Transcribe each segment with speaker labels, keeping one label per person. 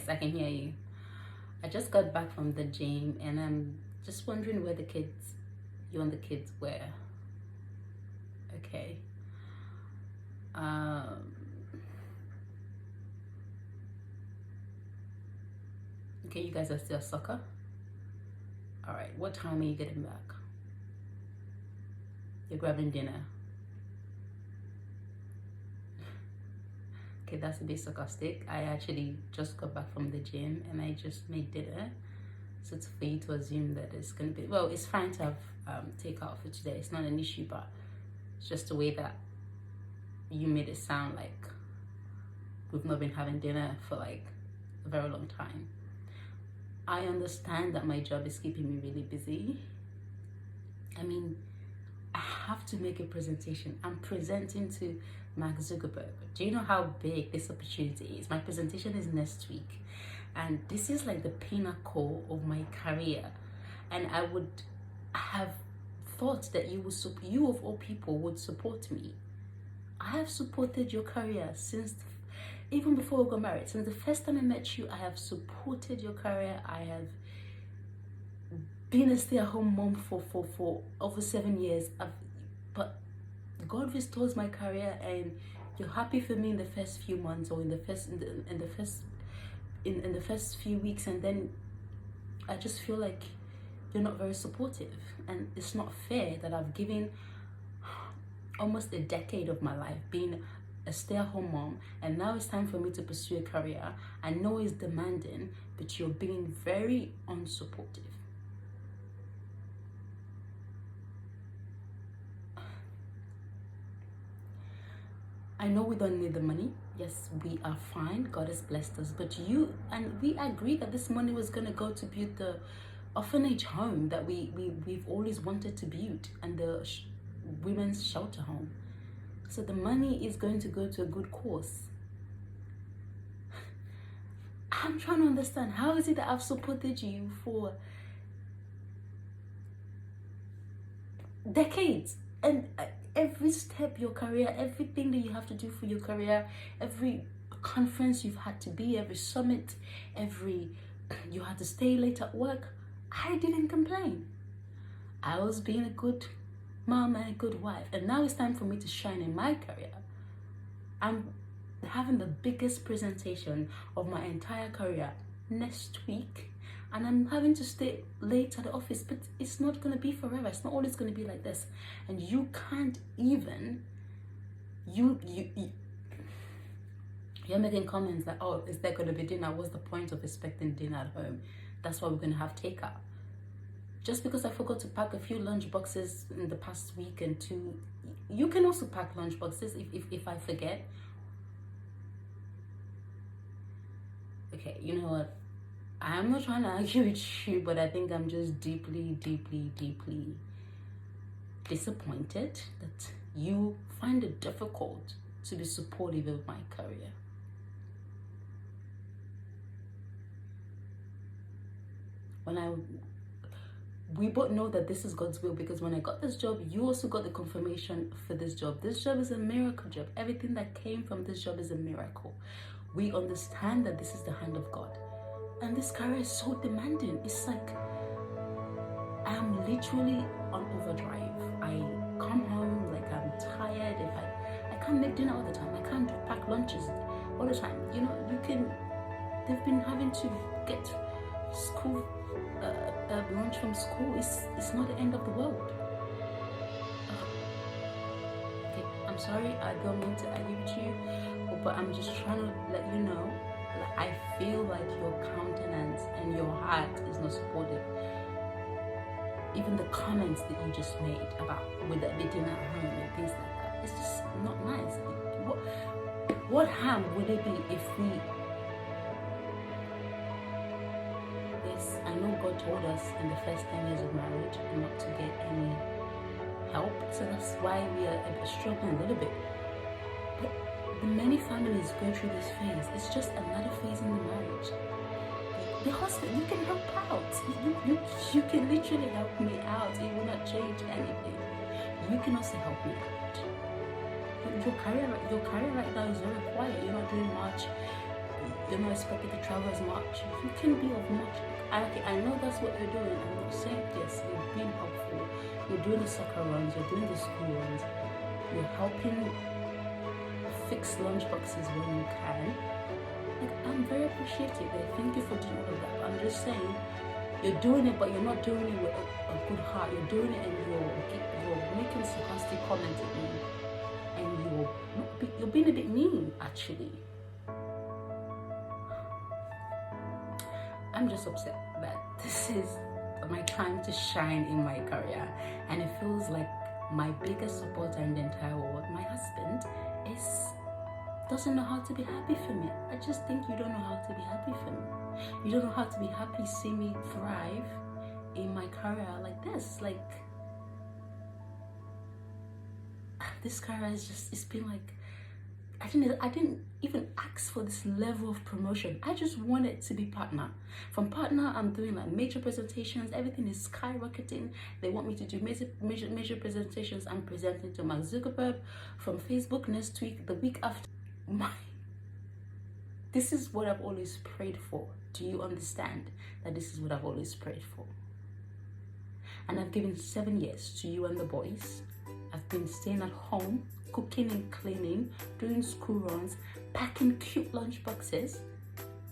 Speaker 1: Yes, I can hear you. I just got back from the gym and I'm just wondering where you and the kids were. Okay. Um, okay, you guys are still soccer? All right, what time are you getting back? You're grabbing dinner. Okay, that's a bit sarcastic. I actually just got back from the gym and I just made dinner. So it's for you to assume that it's gonna be, well, it's fine to have takeout for today. It's not an issue, but it's just the way that you made it sound like we've not been having dinner for like a very long time. I understand that my job is keeping me really busy. I mean, I have to make a presentation. I'm presenting to Mark Zuckerberg. Do you know how big this opportunity is? My presentation is next week, and this is like the pinnacle of my career. And I would have thought that you of all people would support me. I have supported your career since even before we got married. Since the first time I met you, I have supported your career. I have been a stay-at-home mom for over 7 years. But God restores my career, and you're happy for me in the first few months or in the first few weeks, and then I just feel like you're not very supportive, and it's not fair that I've given almost a decade of my life being a stay-at-home mom, and now it's time for me to pursue a career. I know it's demanding, but you're being very unsupportive. I know we don't need the money. Yes, we are fine. God has blessed us. But you and we agreed that this money was going to go to build the orphanage home that we've always wanted to build, and the women's shelter home. So the money is going to go to a good cause. I'm trying to understand, how is it that I've supported you for decades, and every step your career, everything that you have to do for your career, every conference you've had to be, every summit, you had to stay late at work, I didn't complain. I was being a good mom and a good wife, and now it's time for me to shine in my career. I'm having the biggest presentation of my entire career next week, and I'm having to stay late at the office, but it's not going to be forever. It's not always going to be like this. And you can't even, you're making comments like, oh, is there going to be dinner? What's the point of expecting dinner at home? That's why we're going to have takeout. Just because I forgot to pack a few lunch boxes in the past week and two, you can also pack lunch boxes if I forget. Okay, you know what? I'm not trying to argue with you, but I think I'm just deeply, deeply, deeply disappointed that you find it difficult to be supportive of my career. We both know that this is God's will, because when I got this job, you also got the confirmation for this job. This job is a miracle job. Everything that came from this job is a miracle. We understand that this is the hand of God. And this career is so demanding. It's like I'm literally on overdrive. I come home like I'm tired. I can't make dinner all the time. I can't pack lunches all the time. You know, they've been having to get school lunch from school. It's not the end of the world. Okay, I'm sorry, I don't mean to argue with you, but I'm just trying to let you know, like, I feel like your countenance and your heart is not supportive. Even the comments that you just made about with the dinner at home and things like that, it's just not nice. What harm would it be if we... Yes, I know God told us in the first 10 years of marriage not to get any help, so that's why we are struggling a little bit. But the many families go through this phase. It's just another phase in the marriage. The husband, you can help out. You can literally help me out. It will not change anything. You can also help me out. Your career right now is very quiet. You're not doing much. You're not expected to travel as much. You can be of much. I know that's what you're doing. I'm not saying yes. You're being helpful. You're doing the soccer runs. You're doing the school runs. You're helping fix lunch boxes when you can. Like, I'm very appreciative. Thank you for doing all of that. I'm just saying, you're doing it, but you're not doing it with a good heart. You're doing it and you're making sarcastic comments at me, and you're being a bit mean, actually. I'm just upset that this is my time to shine in my career, and it feels like my biggest supporter in the entire world, my husband, doesn't know how to be happy for me. I just think you don't know how to be happy for me. You don't know how to be happy seeing me thrive in my career like this. Like, this career is just, it's been like, I didn't even ask for this level of promotion. I just wanted to be partner. From partner, I'm doing like major presentations. Everything is skyrocketing. They want me to do major presentations. I'm presenting to Mark Zuckerberg from Facebook next week, the week after. This is what I've always prayed for. Do you understand that this is what I've always prayed for? And I've given 7 years to you and the boys. I've been staying at home, cooking and cleaning, doing school runs, packing cute lunch boxes.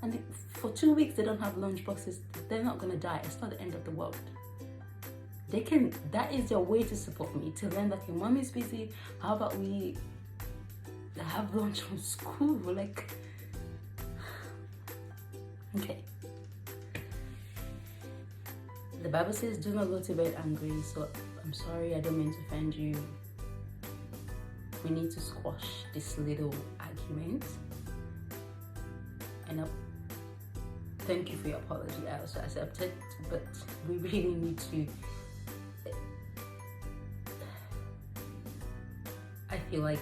Speaker 1: And for 2 weeks, they don't have lunch boxes. They're not gonna die. It's not the end of the world. That is their way to support me, to learn that your mom is busy. How about we have lunch from school? Like, okay. The Bible says, do not go to bed angry. So I'm sorry, I don't mean to offend you. We need to squash this little argument. And thank you for your apology. I also accept it, but we really need to. I feel like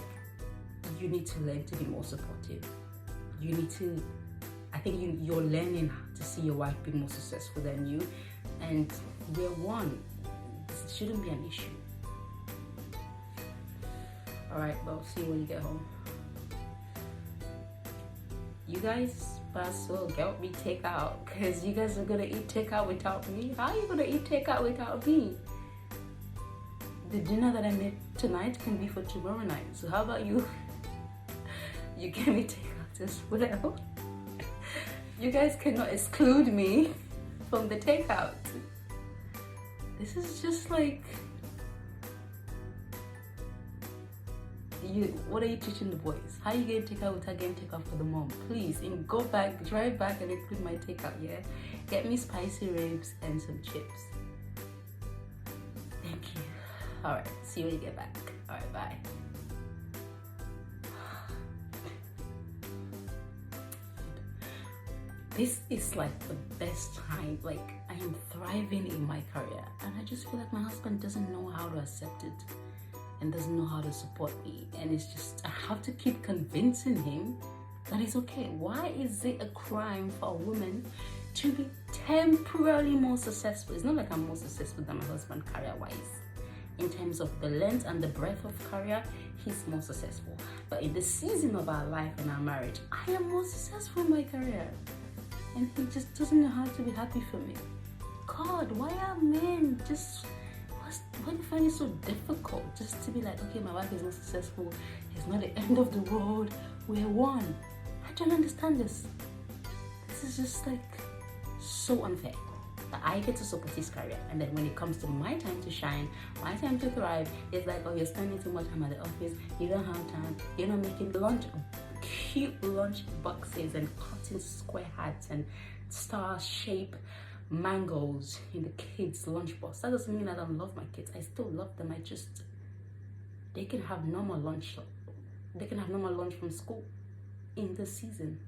Speaker 1: you need to learn to be more supportive. You need to. I think you're learning to see your wife be more successful than you, and we're one. This shouldn't be an issue. Alright, well, see you when you get home. You guys must well get me takeout, because you guys are gonna eat takeout without me. How are you gonna eat takeout without me? The dinner that I made tonight can be for tomorrow night. So how about you? You get me takeout as well. You guys cannot exclude me from the takeout. This is just like, what are you teaching the boys? How are you getting takeout without getting takeout for the mom? Please, go back, drive back and include my takeout, yeah? Get me spicy ribs and some chips. Thank you. Alright, see you when you get back. Alright, bye. This is like the best time. Like, I am thriving in my career, and I just feel like my husband doesn't know how to accept it and doesn't know how to support me. And it's just, I have to keep convincing him that it's okay. Why is it a crime for a woman to be temporarily more successful? It's not like I'm more successful than my husband career-wise. In terms of the length and the breadth of career, he's more successful. But in the season of our life and our marriage, I am more successful in my career. And he just doesn't know how to be happy for me. God, why are men just, why do you find it so difficult just to be like, okay, my wife is not successful, it's not the end of the world, we're one. I don't understand this. This is just like so unfair. That I get to support his career, and then when it comes to my time to shine, my time to thrive, it's like, oh, you're spending too much time at the office, you don't have time, you're not making cute lunch boxes and cotton square hats and star-shaped mangoes in the kids' lunchbox. That doesn't mean I don't love my kids. I still love them. They can have normal lunch. They can have normal lunch from school in the season.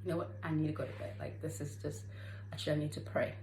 Speaker 1: You know what? I need to go to bed. Like, this is just, actually, I need to pray.